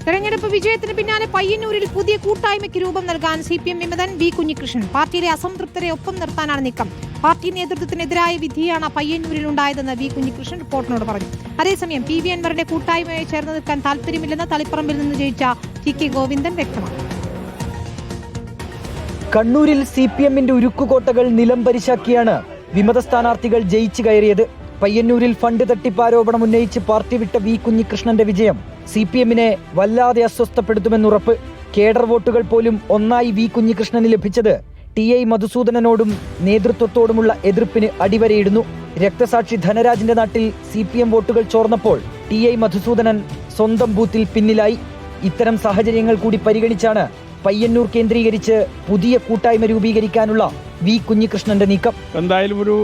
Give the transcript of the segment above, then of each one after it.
തെരഞ്ഞെടുപ്പ് വിജയത്തിന് പിന്നാലെ പയ്യന്നൂരിൽ പുതിയ കൂട്ടായ്മയ്ക്ക് രൂപം നൽകാൻ CPM വിമതൻ വി കുഞ്ഞികൃഷ്ണൻ. പാർട്ടിയിലെ അസംതൃപ്തരെ ഒപ്പം നിർത്താനാണ് നീക്കം. പാർട്ടി നേതൃത്വത്തിനെതിരായ വിധിയാണ് പയ്യന്നൂരിൽ ഉണ്ടായതെന്ന് വി കുഞ്ഞികൃഷ്ണൻ റിപ്പോർട്ടിനോട് പറഞ്ഞു. അതേസമയം PV അൻവറിന്റെ കൂട്ടായ്മയെ ചേർന്ന് നിൽക്കാൻ താല്പര്യമില്ലെന്ന് തളിപ്പറമ്പിൽ നിന്ന് ജയിച്ച TK ഗോവിന്ദൻ വ്യക്തമാക്കി. കണ്ണൂരിൽ CPMന്റെ ഉരുക്കുകോട്ടകൾ നിലംപരിശാക്കിയാണ് വിമത സ്ഥാനാർത്ഥികൾ ജയിച്ചു കയറിയത്. പയ്യന്നൂരിൽ ഫണ്ട് തട്ടിപ്പാരോപണം ഉന്നയിച്ച് പാർട്ടി വിട്ട വി കുഞ്ഞികൃഷ്ണന്റെ വിജയം CPMനെ വല്ലാതെ അസ്വസ്ഥപ്പെടുത്തുമെന്നുറപ്പ്. കേഡർ വോട്ടുകൾ പോലും ഒന്നായി വി കുഞ്ഞികൃഷ്ണന് ലഭിച്ചത് TI മധുസൂദനനോടും നേതൃത്വത്തോടുമുള്ള എതിർപ്പിന് അടിവരയിടുന്നു. രക്തസാക്ഷി ധനരാജിന്റെ നാട്ടിൽ CPM വോട്ടുകൾ ചോർന്നപ്പോൾ TI മധുസൂദനൻ സ്വന്തം ബൂത്തിൽ പിന്നിലായി. ഇത്തരം സാഹചര്യങ്ങൾ കൂടി പരിഗണിച്ചാണ് പയ്യന്നൂർ കേന്ദ്രീകരിച്ച് പുതിയ കൂട്ടായ്മ രൂപീകരിക്കാനുള്ള വി കുഞ്ഞികൃഷ്ണന്റെ നീക്കം. എന്തായാലും ഒരു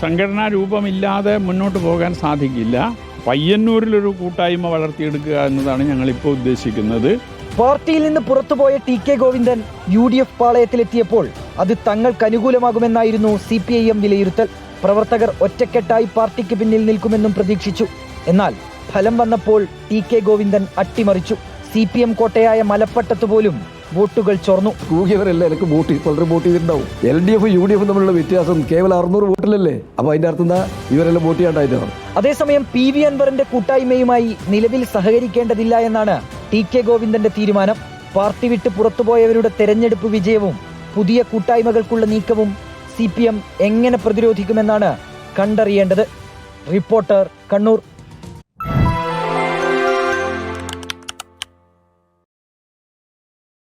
സംഘടനാ രൂപമില്ലാതെ മുന്നോട്ട് പോകാൻ സാധിക്കില്ല. പയ്യന്നൂരിലൊരു കൂട്ടായ്മ വളർത്തിയെടുക്കുക എന്നതാണ് ഞങ്ങളിപ്പോൾ ഉദ്ദേശിക്കുന്നത്. പാർട്ടിയിൽ നിന്ന് പുറത്തുപോയ TK ഗോവിന്ദൻ UDF പാളയത്തിലെത്തിയപ്പോൾ അത് തങ്ങൾക്ക് അനുകൂലമാകുമെന്നായിരുന്നു CPIM വിലയിരുത്തൽ. പ്രവർത്തകർ ഒറ്റക്കെട്ടായി പാർട്ടിക്ക് പിന്നിൽ നിൽക്കുമെന്നും പ്രതീക്ഷിച്ചു. എന്നാൽ ഫലം വന്നപ്പോൾ TK ഗോവിന്ദൻ അട്ടിമറിച്ചു. CPM കോട്ടയായ മലപ്പട്ടത്ത് പോലും വോട്ടുകൾ ചോർന്നു. കൂകിയവരല്ല എനിക്ക് വളരെ വോട്ട് ചെയ്തിട്ടുണ്ടാവും. LDF UDF തമ്മിലുള്ള വ്യത്യാസം കേവലം 600 വോട്ടിലല്ലേ? അപ്പൊ അതിന്റെ അർത്ഥം ഇവരെല്ലാം വോട്ട് ചെയ്യാണ്ടായിട്ടാണ്. അതേസമയം PV അൻവറിന്റെ കൂട്ടായ്മയുമായി നിലവിൽ സഹകരിക്കേണ്ടതില്ല എന്നാണ് TK ഗോവിന്ദന്റെ തീരുമാനം. പാർട്ടി വിട്ട് പുറത്തുപോയവരുടെ തെരഞ്ഞെടുപ്പ് വിജയവും പുതിയ കൂട്ടായ്മകൾക്കുള്ള നീക്കവും CPM എങ്ങനെ പ്രതിരോധിക്കുമെന്നാണ് കണ്ടറിയേണ്ടത്. റിപ്പോർട്ടർ, കണ്ണൂർ.